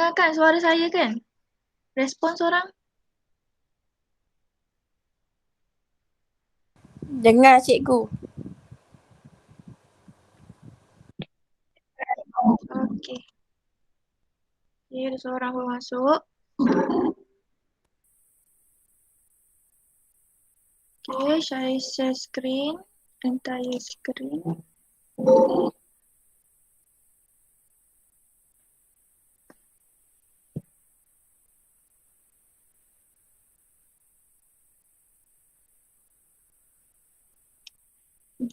Dengar kan suara saya kan? Respons orang? Dengar cikgu. Okey. Okay, ada seorang pun masuk. Okay, saya share screen. Entire screen.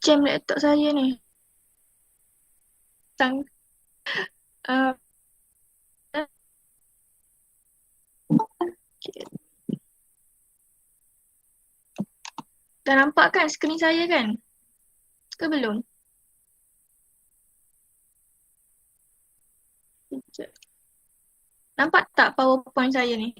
Jam laptop saya ni. Tang. Uh, okay. Dah nampak kan skrin saya kan? Ke belum? Sekejap. Nampak tak PowerPoint saya ni?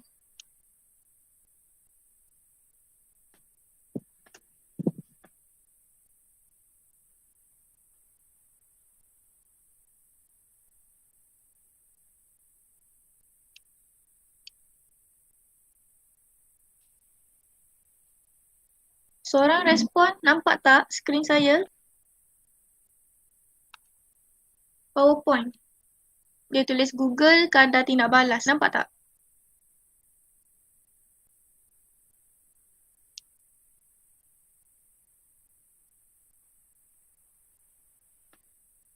Seorang respon, nampak tak skrin saya? PowerPoint. Dia tulis Google kadar tindak balas. Nampak tak?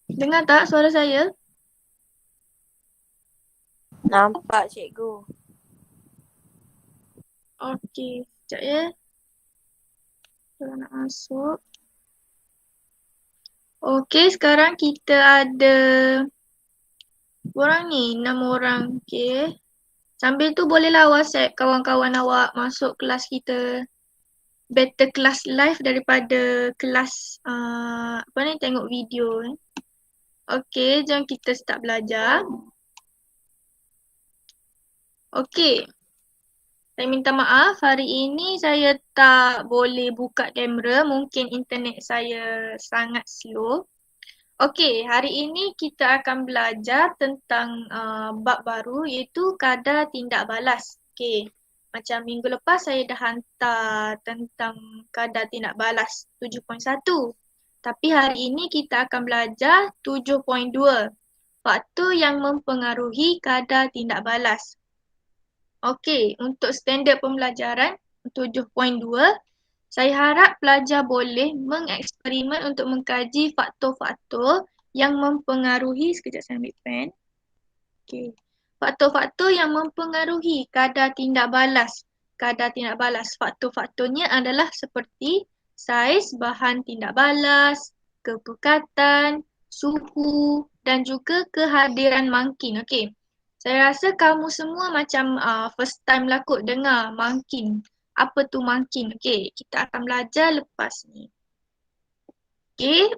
Dengar tak suara saya? Nampak cikgu. Okey, sekejap ya. Kalau nak masuk. Okey, sekarang kita ada orang ni, 6 orang. Okey. Sambil tu bolehlah WhatsApp kawan-kawan awak masuk kelas kita. Better kelas live daripada kelas apa ni, tengok video ni. Okey, jom kita start belajar. Okey. Saya minta maaf, hari ini saya tak boleh buka kamera. Mungkin internet saya sangat slow. Okey, hari ini kita akan belajar tentang bab baru iaitu kadar tindak balas. Okey, macam minggu lepas saya dah hantar tentang kadar tindak balas 7.1. Tapi hari ini kita akan belajar 7.2. Faktor yang mempengaruhi kadar tindak balas. Okey, untuk standard pembelajaran 7.2, saya harap pelajar boleh mengeksperimen untuk mengkaji faktor-faktor yang mempengaruhi, sekejap saya ambil pen. Okey. Faktor-faktor yang mempengaruhi kadar tindak balas. Kadar tindak balas, faktor-faktornya adalah seperti saiz bahan tindak balas, kepekatan, suhu dan juga kehadiran mangkin. Okey. Saya rasa kamu semua macam first time lah kot dengar mangkin. Apa tu mangkin? Okey, kita akan belajar lepas ni. Okey.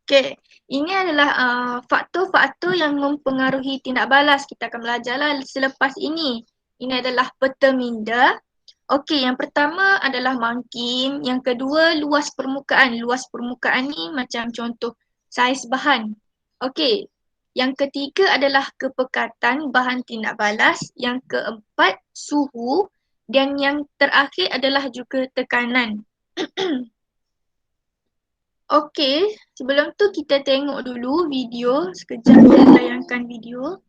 Okey, ini adalah faktor-faktor yang mempengaruhi tindak balas. Kita akan belajarlah selepas ini. Ini adalah peta minda. Okey, yang pertama adalah mangkin. Yang kedua, luas permukaan. Luas permukaan ni macam contoh saiz bahan. Okey, yang ketiga adalah kepekatan bahan tindak balas. Yang keempat, suhu. Dan yang terakhir adalah juga tekanan. Okey, sebelum tu kita tengok dulu video. Sekejap saya tayangkan video.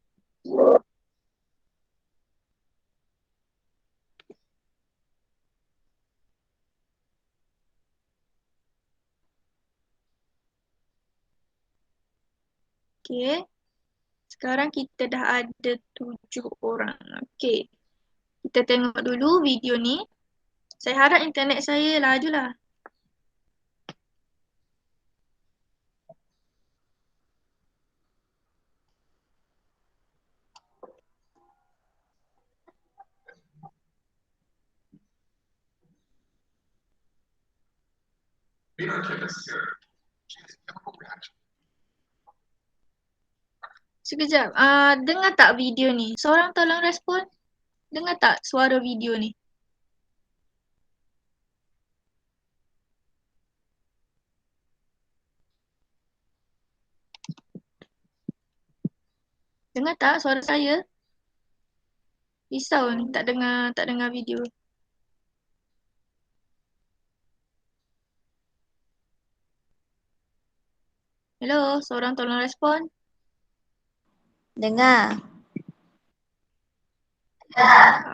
Okey, sekarang kita dah ada 7 orang. Okey, kita tengok dulu video ni. Saya harap internet saya lajulah. Sekejap, dengar tak video ni? Seorang tolong respon. Dengar tak suara video ni? Dengar tak suara saya? Risau ni tak dengar video. Hello, seorang tolong respon. Dengar.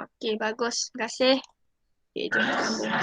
Okey, bagus. Terima kasih. Okey, jom kita sambung.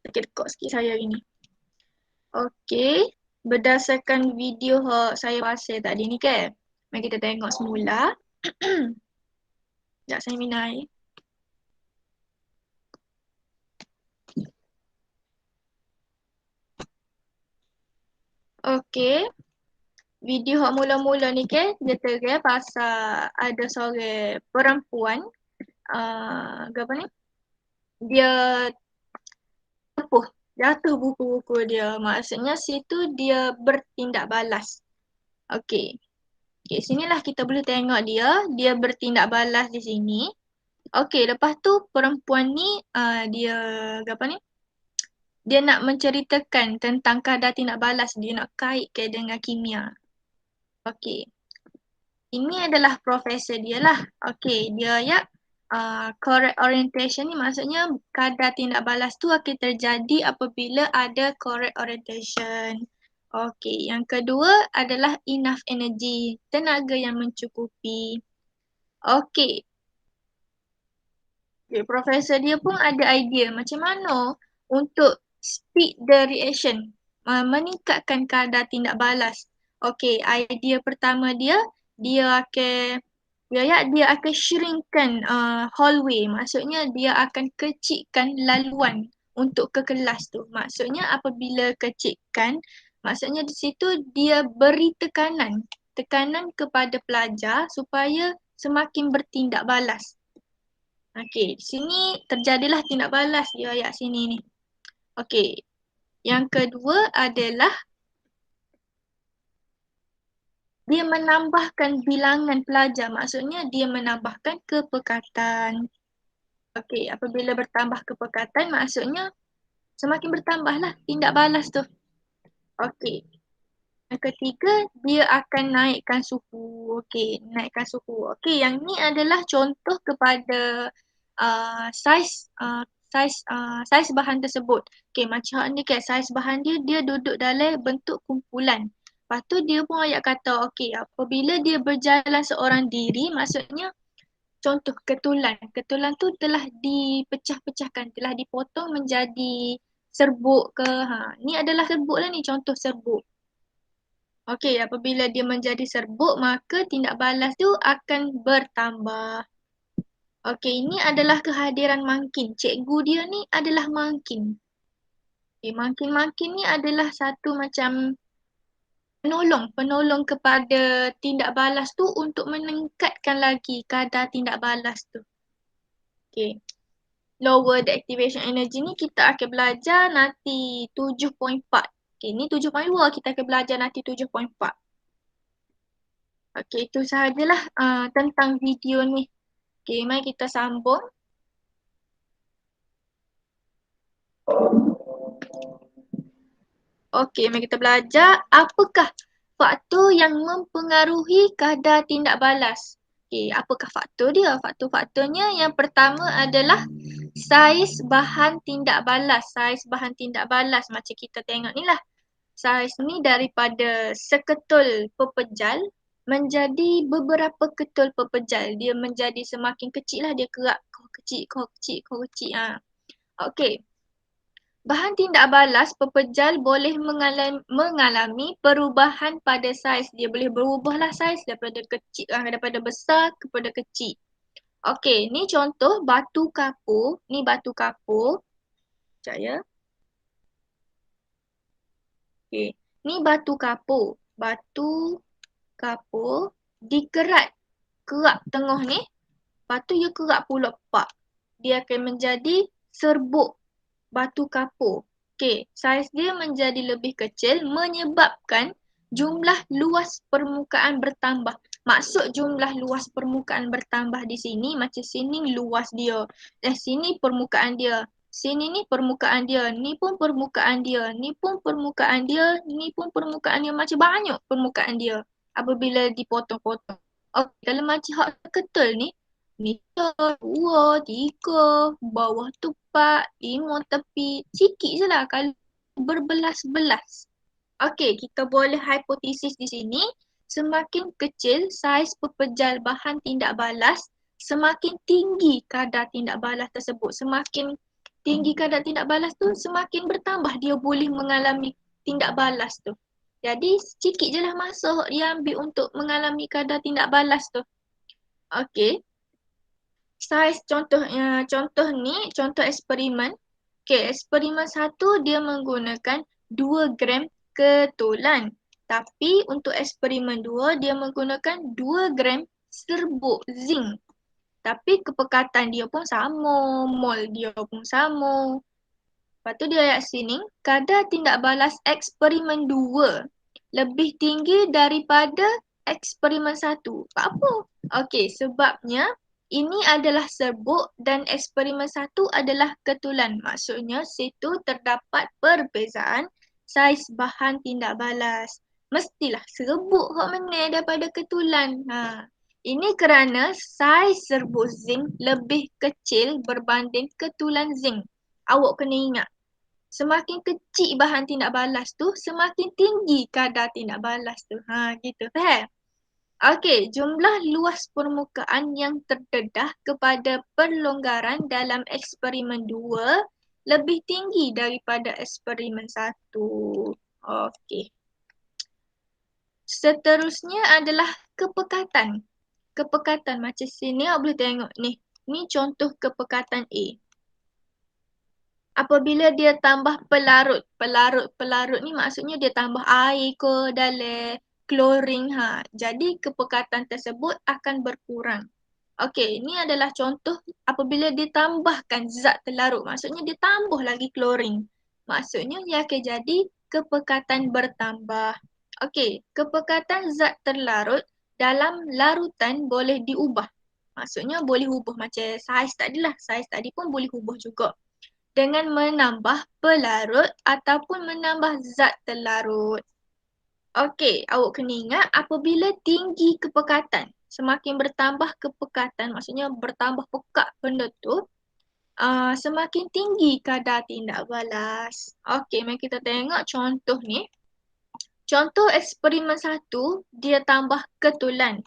Sakit tekuk sikit saya hari ni. Okey. berdasarkan video saya pasal tadi ni kan. Mari kita tengok semula. Sekejap saya minum air. Okey. Video hak mula-mula ni kan, dia terang pasal ada seorang perempuan apa ni? Dia tepuh, jatuh buku-buku dia. Maksudnya situ dia bertindak balas. Okey. Okey, sinilah kita boleh tengok dia bertindak balas di sini. Okey, lepas tu perempuan ni dia apa ni? Dia nak menceritakan tentang kadar tindak balas, dia nak kaitkan dengan kimia. Okey. Ini adalah profesor dia lah. Okey, dia correct orientation ni maksudnya kadar tindak balas tu akan terjadi apabila ada correct orientation. Okey, yang kedua adalah enough energy, tenaga yang mencukupi. Okey. Okay, profesor dia pun ada idea macam mana untuk speed the reaction, meningkatkan kadar tindak balas. Okey, idea pertama dia akan dia akan shrinkkan hallway. Maksudnya dia akan kecilkan laluan untuk ke kelas tu. Maksudnya apabila kecilkan, maksudnya di situ dia beri tekanan kepada pelajar supaya semakin bertindak balas. Okey, di sini terjadilah tindak balas di ayat sini ni. Okey, yang kedua adalah dia menambahkan bilangan pelajar. Maksudnya dia menambahkan kepekatan. Okey, apabila bertambah kepekatan maksudnya semakin bertambahlah tindak balas tu. Okey. Yang ketiga, dia akan naikkan suhu. Okey, naikkan suhu. Okey, yang ni adalah contoh kepada saiz bahan tersebut. Okey, macam ni kan saiz bahan dia duduk dalam bentuk kumpulan. Lepas tu dia pun ayat kata, okey, apabila dia berjalan seorang diri, maksudnya contoh ketulan. Ketulan tu telah dipecah-pecahkan, telah dipotong menjadi serbuk ke. Ni adalah serbuk lah ni, contoh serbuk. Okey, apabila dia menjadi serbuk, maka tindak balas tu akan bertambah. Okey, ini adalah kehadiran mangkin. Cikgu dia ni adalah mangkin. Okay, mangkin-mangkin ni adalah satu macam penolong kepada tindak balas tu untuk meningkatkan lagi kadar tindak balas tu. Okey. Lower the activation energy ni kita akan belajar nanti 7.4. Okey, ni 7.2 kita akan belajar nanti 7.4. Okey, itu sahajalah tentang video ni. Okey, mari kita sambung. Okey, mari kita belajar apakah faktor yang mempengaruhi kadar tindak balas. Okey, apakah faktor dia? Faktor-faktornya yang pertama adalah saiz bahan tindak balas. Saiz bahan tindak balas macam kita tengok ni lah. Saiz ni daripada seketul pepejal menjadi beberapa ketul pepejal. Dia menjadi semakin kecil lah, dia kerak kau kecil. Okey. Bahan tindak balas pepejal boleh mengalami perubahan pada saiz. Dia boleh berubahlah saiz daripada kecil, daripada besar kepada kecil. Okey, ni contoh batu kapur. Ni batu kapur. Sekejap ya. Okey, ni batu kapur. Batu kapur dikerat kerak tengah ni. Lepas tu dia kerak pula pak. Dia akan menjadi serbuk batu kapur. Okey, saiz dia menjadi lebih kecil menyebabkan jumlah luas permukaan bertambah. Maksud jumlah luas permukaan bertambah di sini, macam sini luas dia. Sini permukaan dia. Sini ni permukaan dia, ni pun permukaan dia, ni pun permukaan dia, ni pun permukaan dia. Macam banyak permukaan dia apabila dipotong-potong. Okey, kalau macam hak ketul ni, meter, 2, 3, bawah tu 4, 5 tepi. Sikit je lah kalau berbelas-belas. Okey, kita boleh hipotesis di sini. Semakin kecil saiz pepejal bahan tindak balas, semakin tinggi kadar tindak balas tersebut. Semakin tinggi kadar tindak balas tu, semakin bertambah dia boleh mengalami tindak balas tu. Jadi sikit je lah masa dia ambil untuk mengalami kadar tindak balas tu. Okey. Saiz contoh ni, contoh eksperimen. Okey, eksperimen satu dia menggunakan 2 gram ketulan. Tapi untuk eksperimen 2 dia menggunakan 2 gram serbuk zinc. Tapi kepekatan dia pun sama, mol dia pun sama. Lepas tu di ayat sini, kadar tindak balas eksperimen 2 lebih tinggi daripada eksperimen 1. Apa? Okey, sebabnya ini adalah serbuk dan eksperimen 1 adalah ketulan. Maksudnya situ terdapat perbezaan saiz bahan tindak balas. Mestilah serbuk hok meneh daripada ketulan. Ini kerana saiz serbuk zinc lebih kecil berbanding ketulan zinc. Awak kena ingat. Semakin kecil bahan tindak balas tu, semakin tinggi kadar tindak balas tu. Gitu. Faham? Okey, jumlah luas permukaan yang terdedah kepada perlonggaran dalam eksperimen 2 lebih tinggi daripada eksperimen 1. Okey. Seterusnya adalah kepekatan. Kepekatan macam sini awak boleh tengok ni. Ni contoh kepekatan A. Apabila dia tambah pelarut. Pelarut ni maksudnya dia tambah air ke dalam klorin. Jadi kepekatan tersebut akan berkurang. Okey, ini adalah contoh apabila ditambahkan zat terlarut. Maksudnya dia tambah lagi klorin. Maksudnya ia akan jadi kepekatan bertambah. Okey, kepekatan zat terlarut dalam larutan boleh diubah. Maksudnya boleh ubah macam saiz tadi lah. Saiz tadi pun boleh ubah juga. Dengan menambah pelarut ataupun menambah zat terlarut. Okey, awak kena ingat apabila tinggi kepekatan, semakin bertambah kepekatan, maksudnya bertambah pekat benda tu, semakin tinggi kadar tindak balas. Okey, mari kita tengok contoh ni. Contoh eksperimen 1, dia tambah ketulan.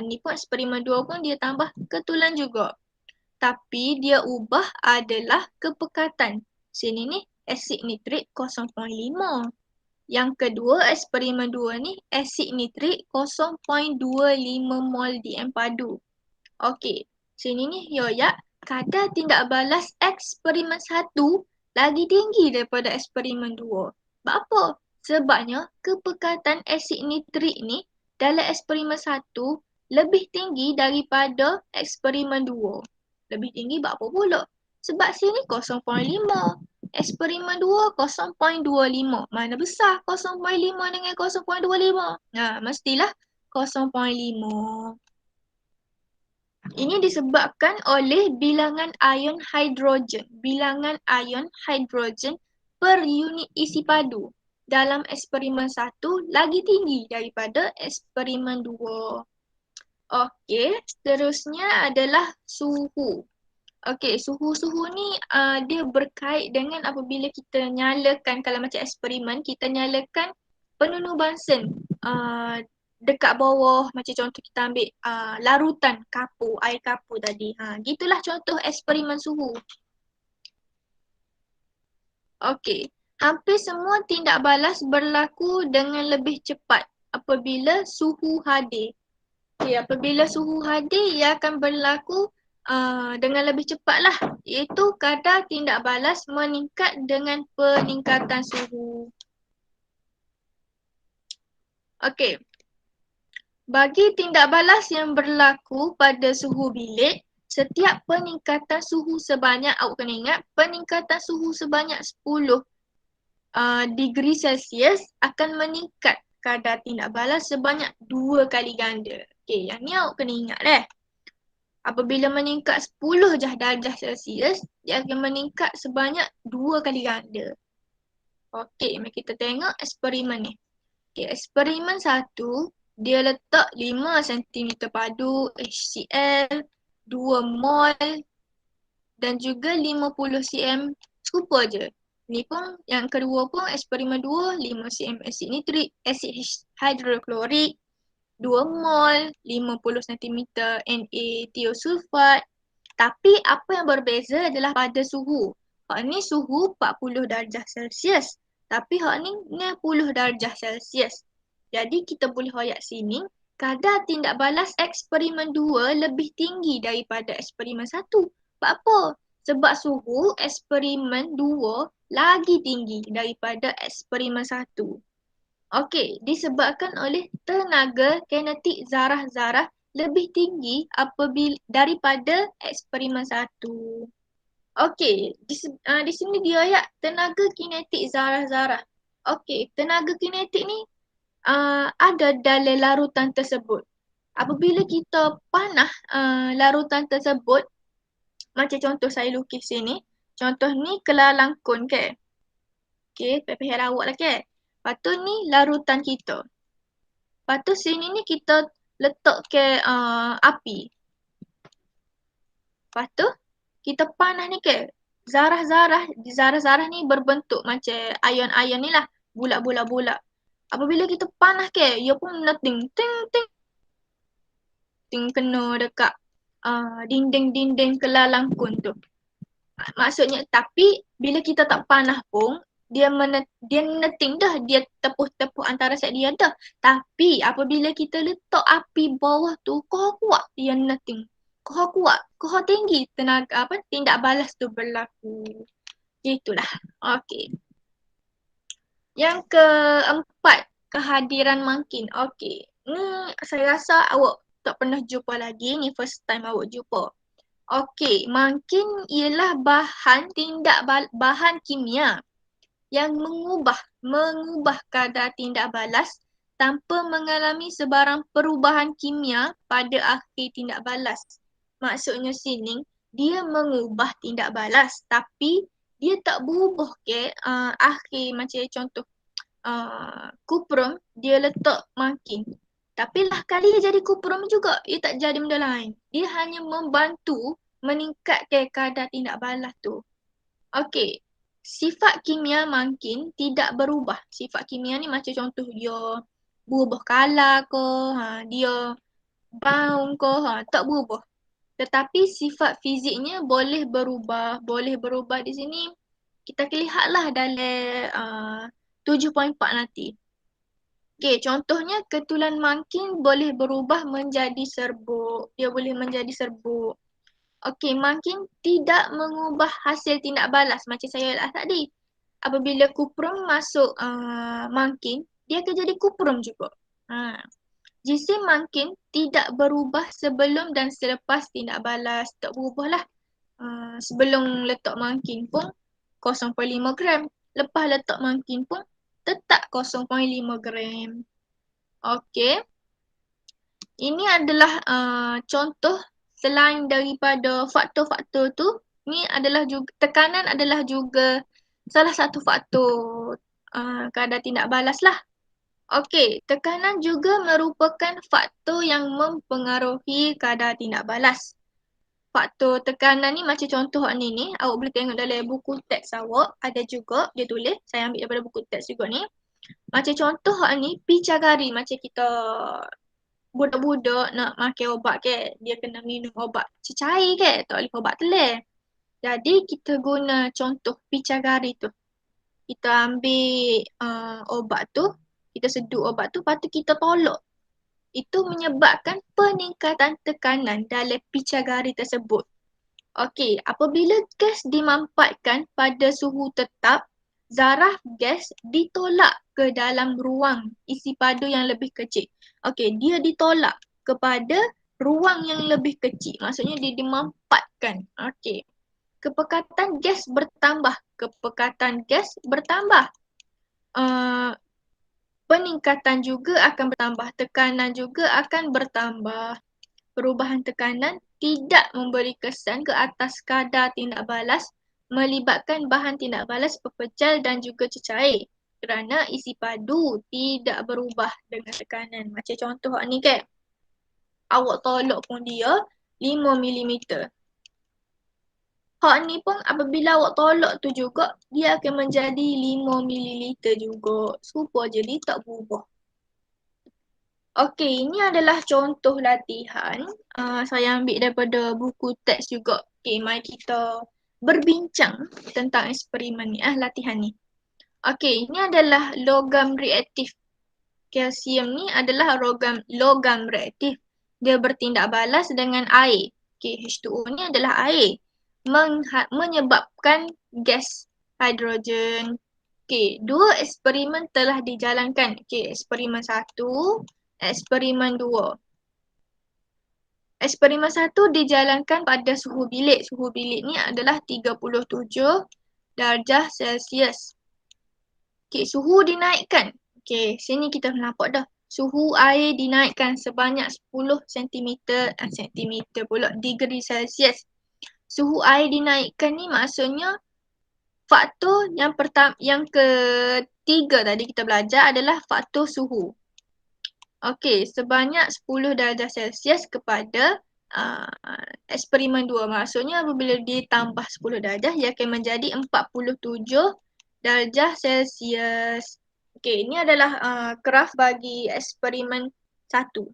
Ni pun eksperimen 2 pun dia tambah ketulan juga. Tapi dia ubah adalah kepekatan. Sini ni asid nitrik 0.5. Yang kedua eksperimen 2 ni asid nitrik 0.25 mol DM padu. Okey, sini ni yoyak kadar tindak balas eksperimen 1 lagi tinggi daripada eksperimen 2. Sebab apa? Sebabnya kepekatan asid nitrik ni dalam eksperimen 1 lebih tinggi daripada eksperimen 2. Lebih tinggi buat apa pula? Sebab sini 0.5. Eksperimen 2 0.25. Mana besar 0.5 dengan 0.25? Mestilah 0.5. Ini disebabkan oleh bilangan ion hidrogen. Bilangan ion hidrogen per unit isi padu dalam eksperimen 1 lagi tinggi daripada eksperimen 2. Okey, seterusnya adalah suhu. Okey, suhu ni dia berkait dengan apabila kita nyalakan, kalau macam eksperimen, kita nyalakan penunu bansen dekat bawah, macam contoh kita ambil larutan kapur, air kapur tadi. Gitulah contoh eksperimen suhu. Okey, hampir semua tindak balas berlaku dengan lebih cepat apabila suhu hadir. Okay, apabila suhu hadir, ia akan berlaku dengan lebih cepatlah. Iaitu kadar tindak balas meningkat dengan peningkatan suhu. Okey. Bagi tindak balas yang berlaku pada suhu bilik, setiap peningkatan suhu sebanyak, awak kena ingat, peningkatan suhu sebanyak 10 degree Celsius akan meningkat kadar tindak balas sebanyak 2 kali ganda. Okey, yang ni awak kena ingat Apabila meningkat 10 darjah Celsius, dia akan meningkat sebanyak 2 kali ganda. Okey, mari kita tengok eksperimen ni. Okey, eksperimen 1, dia letak 5 cm padu HCl, 2 mol dan juga 50 cm serupa je. Ni pun yang kedua pun eksperimen 2, 5 cm asid nitrik, asid hidroklorik, 2 mol, 50 cm Na tiosulfat. Tapi apa yang berbeza adalah pada suhu. Ni suhu 40 darjah Celsius. Tapi hak ni 60 darjah Celsius. Jadi kita boleh hoyak sini, kadar tindak balas eksperimen 2 lebih tinggi daripada eksperimen 1. Sebab apa? Sebab suhu eksperimen 2 lagi tinggi daripada eksperimen 1. Okey, disebabkan oleh tenaga kinetik zarah-zarah lebih tinggi apabila daripada eksperimen 1. Okey, di sini dia ayat tenaga kinetik zarah-zarah. Okey, tenaga kinetik ni ada dalam larutan tersebut. Apabila kita panah larutan tersebut, macam contoh saya lukis sini. Contoh ni kelalangkun ke. Okey, pepeh rawak lah ke. Lepas tu ni larutan kita. Lepas tu sini ni kita letak ke api. Lepas tu kita panah ni ke. Zarah-zarah ni berbentuk macam ion-ion ni lah. Bulat-bulat-bulat. Apabila kita panah ke, ia pun ting ting ting ting kena dekat dinding-dinding kelalangkun tu. Maksudnya, tapi bila kita tak panah pun, dia neting dah, dia tepuh-tepuh antara set dia dah. Tapi apabila kita letak api bawah tu, kau kuat dia neting. Kau kuat, kau tinggi tenaga tindak balas tu berlaku. Itulah. Okey. Yang keempat, kehadiran makin. Okey. Ni saya rasa awak tak pernah jumpa lagi. Ni first time awak jumpa. Okey, makin ialah bahan kimia yang mengubah kadar tindak balas tanpa mengalami sebarang perubahan kimia pada akhir tindak balas. Maksudnya sini, dia mengubah tindak balas tapi dia tak berubah ke akhir macam contoh kuprum dia letak makin. Tapi lah kali dia jadi kuprum juga, dia tak jadi benda lain. Dia hanya membantu meningkatkan kadar tindak balas tu. Okey, sifat kimia makin tidak berubah. Sifat kimia ni macam contoh dia berubah color ke, dia bau ke, tak berubah. Tetapi sifat fiziknya boleh berubah. Boleh berubah di sini kita lihatlah dalam 7.4 nanti. Okey, contohnya ketulan makin boleh berubah menjadi serbuk. Dia boleh menjadi serbuk. Okey, makin tidak mengubah hasil tindak balas macam saya lah tadi. Apabila kuprum masuk makin, dia akan jadi kuprum juga. Jisim makin tidak berubah sebelum dan selepas tindak balas. Tak berubah lah. Sebelum letak makin pun 0.5 gram. Lepas letak makin pun tetap 0.5 gram. Okey. Ini adalah contoh selain daripada faktor-faktor tu, ni adalah juga tekanan adalah juga salah satu faktor kadar tindak balas lah. Okey, tekanan juga merupakan faktor yang mempengaruhi kadar tindak balas. Faktor tekanan ni macam contoh ni, awak boleh tengok dalam buku teks awak, ada juga dia tulis, saya ambil daripada buku teks juga ni. Macam contoh ni, picagari macam kita budak-budak nak makan ubat ke, dia kena minum ubat cecair ke, tak boleh ubat teler. Jadi kita guna contoh picagari tu. Kita ambil ubat tu, kita sedut ubat tu, lepas tu kita tolak. Itu menyebabkan peningkatan tekanan dalam picagari tersebut. Okey, apabila gas dimampatkan pada suhu tetap, zarah gas ditolak ke dalam ruang isi padu yang lebih kecil. Okey, dia ditolak kepada ruang yang lebih kecil. Maksudnya dia dimampatkan. Okey. Kepekatan gas bertambah. Kepekatan gas bertambah. Peningkatan juga akan bertambah. Tekanan juga akan bertambah. Perubahan tekanan tidak memberi kesan ke atas kadar tindak balas melibatkan bahan tindak balas pepecah dan juga cecair kerana isi padu tidak berubah dengan tekanan. Macam contoh ni kan, awak tolak pun dia 5mm. Hak ni pun apabila awak tolak tu juga, dia akan menjadi 5ml juga. Serupa je, dia tak berubah. Okey, ini adalah contoh latihan. Saya ambil daripada buku teks juga. Okey, mari kita berbincang tentang eksperimen ni, latihan ni. Okey, ini adalah logam reaktif. Kalsium ni adalah logam reaktif. Dia bertindak balas dengan air. Okey, H2O ni adalah air. Menyebabkan gas hidrogen. Okey, dua eksperimen telah dijalankan. Okey, eksperimen 1, eksperimen 2. Eksperimen 1 dijalankan pada suhu bilik. Suhu bilik ni adalah 37 darjah Celsius. Okey, suhu dinaikkan. Okey, sini kita nampak dah. Suhu air dinaikkan sebanyak 10 sentimeter pula, degree Celsius. Suhu air dinaikkan ni maksudnya faktor yang ketiga tadi kita belajar adalah faktor suhu. Okey, sebanyak 10 darjah Celsius kepada eksperimen 2. Maksudnya apabila ditambah 10 darjah, ia akan menjadi 47 darjah Celsius. Okey, ini adalah graf bagi eksperimen 1.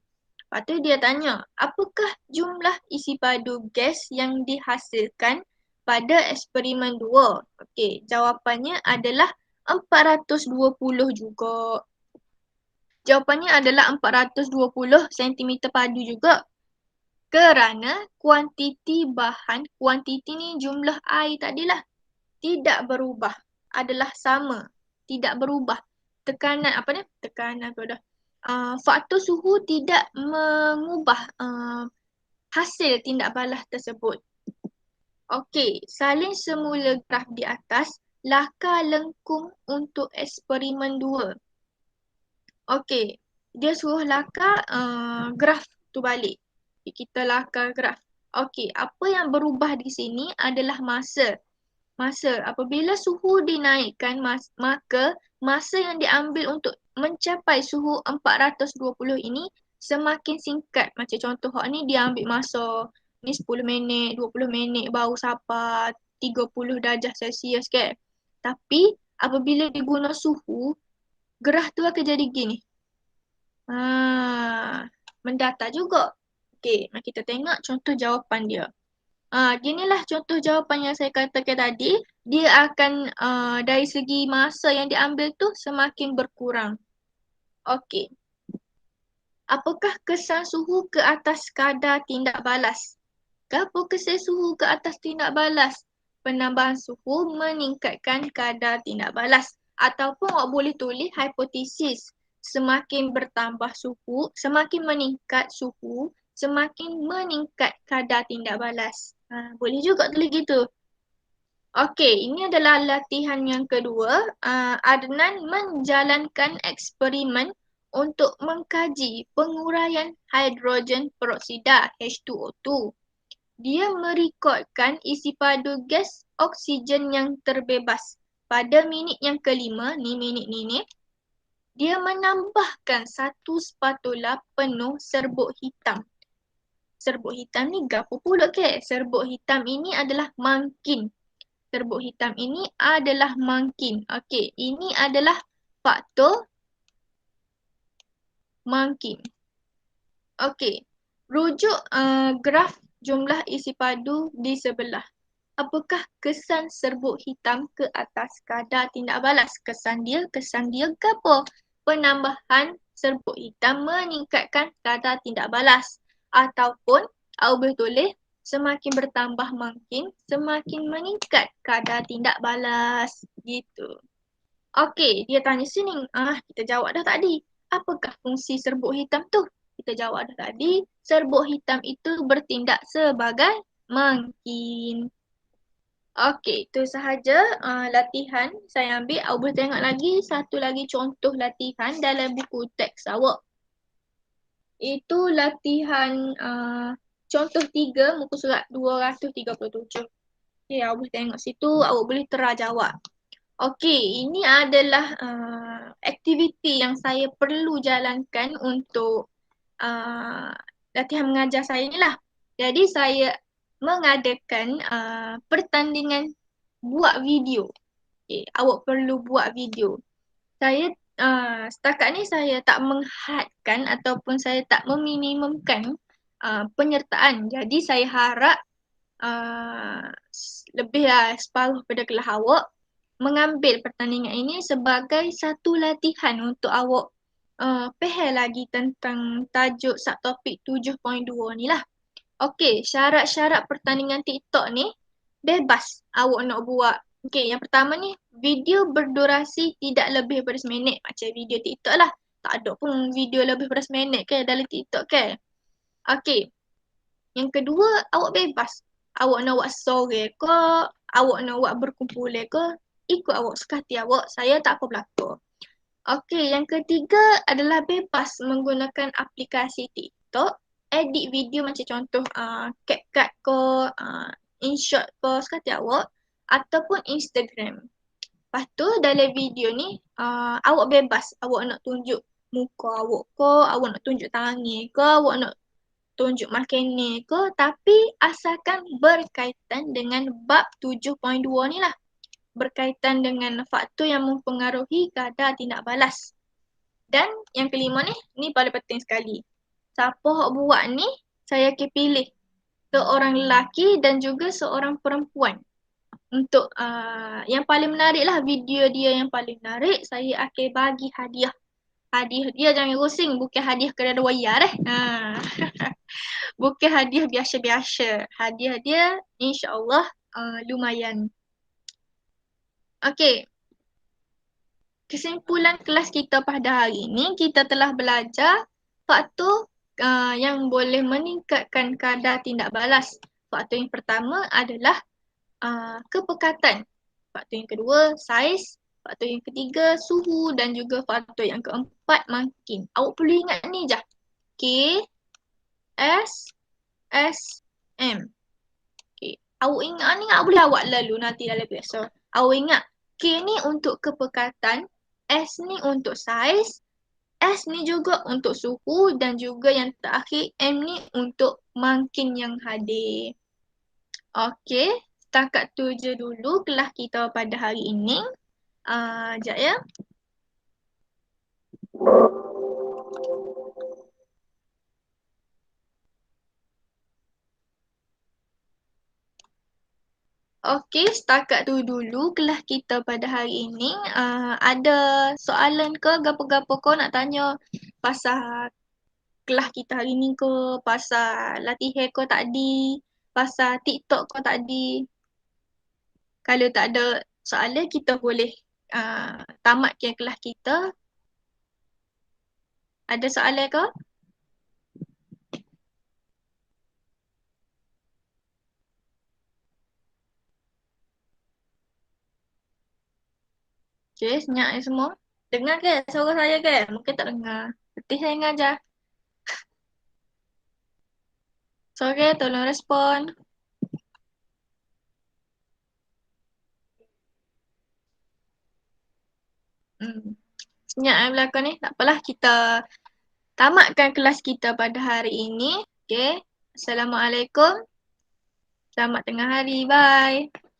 Lepas tu dia tanya, apakah jumlah isi padu gas yang dihasilkan pada eksperimen 2? Okey, jawapannya adalah 420 juga. Jawapannya adalah 420 cm padu juga. Kerana kuantiti ni jumlah air tadilah tidak berubah, adalah sama, tidak berubah. Faktor suhu tidak mengubah hasil tindak balas tersebut. Okey, salin semula graf di atas, laka lengkung untuk eksperimen 2. Okey, dia suruh laka graf tu balik. Kita laka graf. Okey, apa yang berubah di sini adalah masa. Apabila suhu dinaikkan, maka masa yang diambil untuk mencapai suhu 420 ini semakin singkat. Macam contoh hak ni dia ambil masa ni 10 minit, 20 minit baru sampai 30 darjah Celsius kan. Tapi apabila diguna suhu, gerah tu akan jadi gini. Mendatar juga. Okey, mari kita tengok contoh jawapan dia. Ginilah contoh jawapan yang saya katakan tadi. Dia akan dari segi masa yang diambil tu semakin berkurang. Okey. Apakah kesan suhu ke atas kadar tindak balas? Apa kesan suhu ke atas tindak balas? Penambahan suhu meningkatkan kadar tindak balas. Ataupun awak boleh tulis hipotesis. Semakin bertambah suhu, semakin meningkat suhu, semakin meningkat kadar tindak balas. Boleh juga tulis gitu. Okey, ini adalah latihan yang kedua. Adnan menjalankan eksperimen untuk mengkaji penguraian hidrogen peroksida H2O2. Dia merekodkan isi padu gas oksigen yang terbebas. Pada minit yang kelima, ni minit ni, dia menambahkan 1 spatula penuh serbuk hitam. Serbuk hitam ni gapo pula ke? Serbuk hitam ini adalah mangkin. Serbuk hitam ini adalah mangkin. Okey, ini adalah faktor mangkin. Okey, rujuk graf jumlah isi padu di sebelah. Apakah kesan serbuk hitam ke atas kadar tindak balas? Kesan dia gapo? Penambahan serbuk hitam meningkatkan kadar tindak balas. Ataupun awak boleh tulis semakin bertambah mangkin, semakin meningkat kadar tindak balas. Gitu. Okey, dia tanya sini. Kita jawab dah tadi. Apakah fungsi serbuk hitam tu? Kita jawab dah tadi. Serbuk hitam itu bertindak sebagai mangkin. Okey, itu sahaja latihan saya ambil. Awak boleh tengok lagi satu lagi contoh latihan dalam buku teks awak. Itu latihan contoh 3 muka surat 237. Okey, awak boleh tengok situ, awak boleh tera jawab. Okey, ini adalah aktiviti yang saya perlu jalankan untuk latihan mengajar saya ni lah. Jadi saya mengadakan pertandingan buat video. Okay, awak perlu buat video. Saya setakat ni saya tak menghadkan ataupun saya tak meminimumkan penyertaan. Jadi saya harap lebih separuh pada kelas awak mengambil pertandingan ini sebagai satu latihan untuk awak faham lagi tentang tajuk subtopik 7.2 ni lah. Okey, syarat-syarat pertandingan TikTok ni bebas awak nak buat. Okey, yang pertama ni video berdurasi tidak lebih daripada seminit macam video TikTok lah. Tak ada pun video lebih daripada seminit ke dalam TikTok ke. Okey. Yang kedua, awak bebas. Awak nak buat story ke, awak nak buat berkumpul ke, ikut awak, suka hati awak. Saya tak apa berlaku. Okey, yang ketiga adalah bebas menggunakan aplikasi TikTok, edit video macam contoh CapCut ke, InShot ke, suka hati awak, ataupun Instagram. Lepas tu dalam video ni, awak bebas. Awak nak tunjuk muka awak ke, awak nak tunjuk tangan ke, awak nak tunjuk makan ni ke, tapi asalkan berkaitan dengan bab 7.2 ni lah. Berkaitan dengan faktor yang mempengaruhi kadar tindak balas. Dan yang kelima ni paling penting sekali. Siapa yang buat ni, saya akan pilih seorang lelaki dan juga seorang perempuan. Untuk yang paling menarik lah, video dia yang paling menarik, saya akan bagi hadiah. Hadiah dia jangan rusing, bukan hadiah kerana wayar Bukan hadiah biasa-biasa. Hadiah dia insya-Allah lumayan. Okey. Kesimpulan kelas kita pada hari ini, kita telah belajar faktor yang boleh meningkatkan kadar tindak balas. Faktor yang pertama adalah kepekatan. Faktor yang kedua, saiz. Faktor yang ketiga, suhu. Dan juga faktor yang keempat, makin. Awak perlu ingat ni je. K, S, S, M. Okay. Awak ingat ni, awak boleh awak lalu nanti dalam biasa. Awak ingat, K ni untuk kepekatan, S ni untuk saiz, S ni juga untuk suhu dan juga yang terakhir M ni untuk makin yang hadir. Okey, setakat tu je dulu kelas kita pada hari ini. Sekejap ya. Okey, setakat tu dulu kelas kita pada hari ini. Ada soalan ke gapo-gapo kau nak tanya pasal kelas kita hari ni ke, pasal latihan kau tadi, pasal TikTok kau tadi. Kalau tak ada soalan, kita boleh tamatkan kelas kita. Ada soalan ke? Okay, senyap ni semua. Dengar ke suara saya ke? Mungkin tak dengar. Letih saya mengajar. Sorry, tolong respon. Senyap yang belakang ni. Tak apalah, kita tamatkan kelas kita pada hari ini. Okay. Assalamualaikum. Selamat tengah hari. Bye.